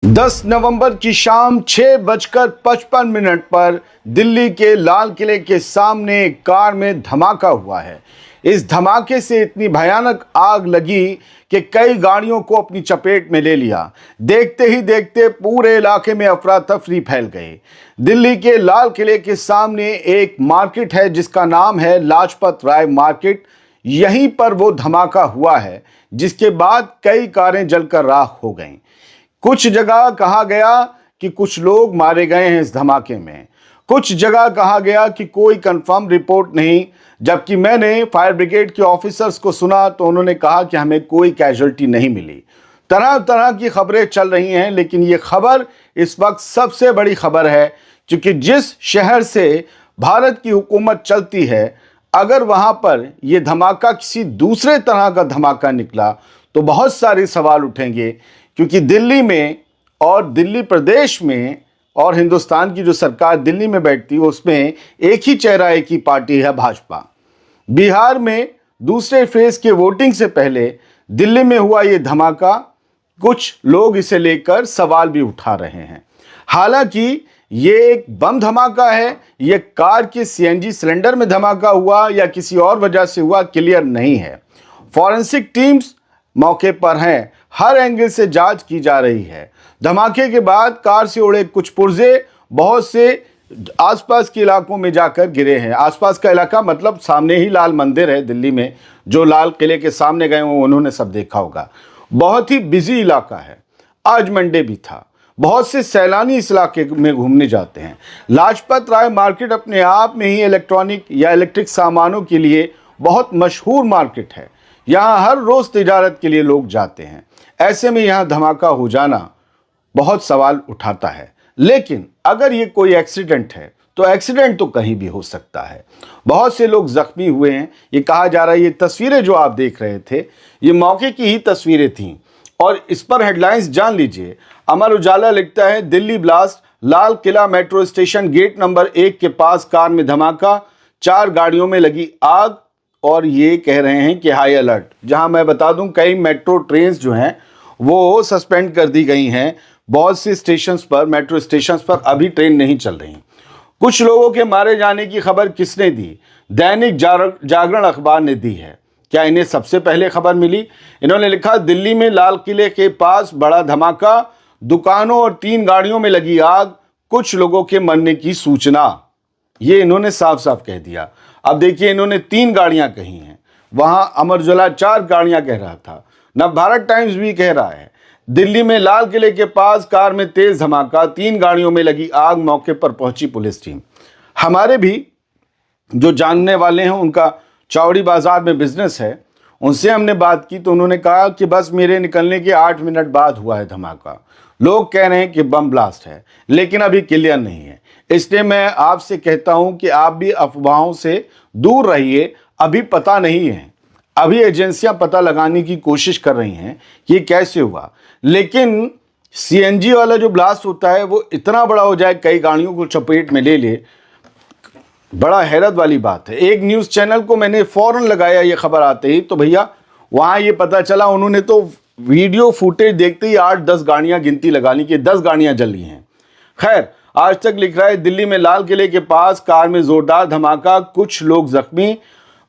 10 नवंबर की शाम 6:55 पर दिल्ली के लाल किले के सामने एक कार में धमाका हुआ है। इस धमाके से इतनी भयानक आग लगी कि कई गाड़ियों को अपनी चपेट में ले लिया। देखते ही देखते पूरे इलाके में अफरा तफरी फैल गई। दिल्ली के लाल किले के सामने एक मार्केट है जिसका नाम है लाजपत राय मार्केट। यहीं पर वो धमाका हुआ है जिसके बाद कई कारें जलकर राख हो गईं। कुछ जगह कहा गया कि कुछ लोग मारे गए हैं इस धमाके में, कुछ जगह कहा गया कि कोई कंफर्म रिपोर्ट नहीं। जबकि मैंने फायर ब्रिगेड के ऑफिसर्स को सुना तो उन्होंने कहा कि हमें कोई कैजुअल्टी नहीं मिली। तरह तरह की खबरें चल रही हैं, लेकिन ये खबर इस वक्त सबसे बड़ी खबर है, क्योंकि जिस शहर से भारत की हुकूमत चलती है, अगर वहां पर यह धमाका किसी दूसरे तरह का धमाका निकला तो बहुत सारे सवाल उठेंगे। क्योंकि दिल्ली में और दिल्ली प्रदेश में और हिंदुस्तान की जो सरकार दिल्ली में बैठती है उसमें एक ही चेहरा, एक ही पार्टी है, भाजपा। बिहार में दूसरे फेज के वोटिंग से पहले दिल्ली में हुआ ये धमाका, कुछ लोग इसे लेकर सवाल भी उठा रहे हैं। हालांकि ये एक बम धमाका है, ये कार के सीएनजी सिलेंडर में धमाका हुआ या किसी और वजह से हुआ, क्लियर नहीं है। फॉरेंसिक टीम्स मौके पर हैं, हर एंगल से जांच की जा रही है। धमाके के बाद कार से उड़े कुछ पुर्जे बहुत से आसपास के इलाकों में जाकर गिरे हैं। आसपास का इलाका मतलब सामने ही लाल मंदिर है दिल्ली में, जो लाल किले के सामने गए हो उन्होंने सब देखा होगा। बहुत ही बिजी इलाका है, आज मंडे भी था, बहुत से सैलानी इस इलाके में घूमने जाते हैं। लाजपत राय मार्केट अपने आप में ही इलेक्ट्रॉनिक या इलेक्ट्रिक सामानों के लिए बहुत मशहूर मार्केट है। यहाँ हर रोज तिजारत के लिए लोग जाते हैं। ऐसे में यहाँ धमाका हो जाना बहुत सवाल उठाता है। लेकिन अगर ये कोई एक्सीडेंट है तो एक्सीडेंट तो कहीं भी हो सकता है। बहुत से लोग जख्मी हुए हैं, ये कहा जा रहा है। ये तस्वीरें जो आप देख रहे थे ये मौके की ही तस्वीरें थीं और इस पर हेडलाइंस जान लीजिए। अमर उजाला लिखता है, Delhi blast, Lal Qila metro station gate number 1 के पास कार में धमाका, 4 गाड़ियों में लगी आग और ये कह रहे हैं कि हाई अलर्ट। जहां मैं बता दूं कई मेट्रो ट्रेन्स जो हैं वो सस्पेंड कर दी गई हैं। बहुत से स्टेशंस पर, मेट्रो स्टेशंस पर अभी ट्रेन नहीं चल रही। कुछ लोगों के मारे जाने की खबर किसने दी? दैनिक जागरण अखबार ने दी है। क्या इन्हें सबसे पहले खबर मिली? इन्होंने लिखा, दिल्ली में लाल किले के पास बड़ा धमाका, दुकानों और 3 गाड़ियों में लगी आग, कुछ लोगों के मरने की सूचना। ये इन्होंने साफ साफ कह दिया। अब देखिए, इन्होंने 3 गाड़ियां कही हैं, वहां अमर उजाला 4 गाड़ियां कह रहा था। नवभारत टाइम्स भी कह रहा है, दिल्ली में लाल किले के पास कार में तेज धमाका, 3 गाड़ियों में लगी आग, मौके पर पहुंची पुलिस टीम। हमारे भी जो जानने वाले हैं, उनका चौड़ी बाजार में बिजनेस है, उनसे हमने बात की तो उन्होंने कहा कि बस मेरे निकलने के 8 मिनट बाद हुआ है धमाका। लोग कह रहे हैं कि बम ब्लास्ट है, लेकिन अभी क्लियर नहीं है। इसलिए मैं आपसे कहता हूं कि आप भी अफवाहों से दूर रहिए। अभी पता नहीं है, अभी एजेंसियां पता लगाने की कोशिश कर रही हैं कि ये कैसे हुआ। लेकिन सीएनजी वाला जो ब्लास्ट होता है वो इतना बड़ा हो जाए, कई गाड़ियों को चपेट में ले ले, बड़ा हैरत वाली बात है। एक न्यूज़ चैनल को मैंने फौरन लगाया ये खबर आते ही, तो भैया वहाँ ये पता चला, उन्होंने तो वीडियो फुटेज देखते ही 8-10 गाड़ियाँ गिनती लगा ली कि 10 गाड़ियाँ जल रही हैं। खैर, आज तक लिख रहा है, दिल्ली में लाल किले के पास कार में जोरदार धमाका, कुछ लोग जख्मी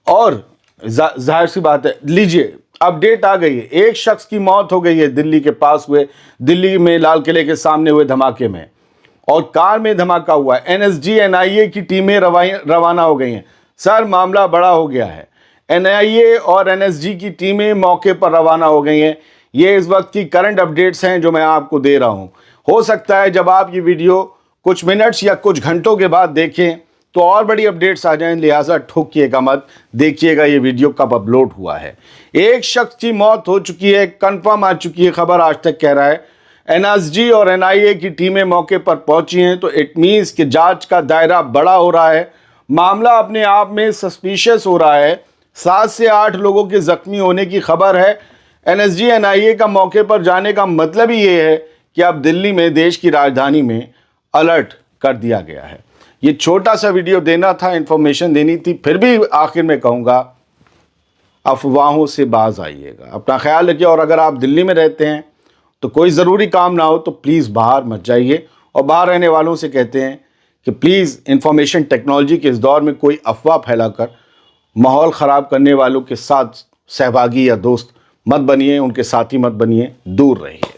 और जाहिर सी बात है, लीजिए अपडेट आ गई है, एक शख्स की मौत हो गई है दिल्ली के पास हुए, दिल्ली में लाल किले के सामने हुए धमाके में, और कार में धमाका हुआ है। एनएसजी एनआईए की टीमें रवाना हो गई हैं। सर, मामला बड़ा हो गया है। एनआईए और एनएसजी की टीमें मौके पर रवाना हो गई हैं। ये इस वक्त की करंट अपडेट्स हैं जो मैं आपको दे रहा हूं। हो सकता है जब आप ये वीडियो कुछ मिनट्स या कुछ घंटों के बाद देखें तो और बड़ी अपडेट्स आ जाएं, लिहाजा ठोकिएगा मत, देखिएगा ये वीडियो कब अपलोड हुआ है। एक शख्स की मौत हो चुकी है, कंफर्म आ चुकी है खबर, आज तक कह रहा है। एनएसजी और एनआईए की टीमें मौके पर पहुंची हैं, तो इट मीन्स कि जांच का दायरा बड़ा हो रहा है। मामला अपने आप में सस्पिशियस हो रहा है। 7 से 8 लोगों के जख्मी होने की खबर है। एनएसजी एनआईए का मौके पर जाने का मतलब ही ये है कि अब दिल्ली में, देश की राजधानी में अलर्ट कर दिया गया है। ये छोटा सा वीडियो देना था, इंफॉर्मेशन देनी थी। फिर भी आखिर में कहूँगा, अफवाहों से बाज आइएगा, अपना ख्याल रखिए। और अगर आप दिल्ली में रहते हैं तो कोई ज़रूरी काम ना हो तो प्लीज़ बाहर मत जाइए। और बाहर रहने वालों से कहते हैं कि प्लीज़ इंफॉर्मेशन टेक्नोलॉजी के इस दौर में कोई अफवाह फैलाकर माहौल ख़राब करने वालों के साथ सहभागी या दोस्त मत बनिए, उनके साथी मत बनिए, दूर रहिए।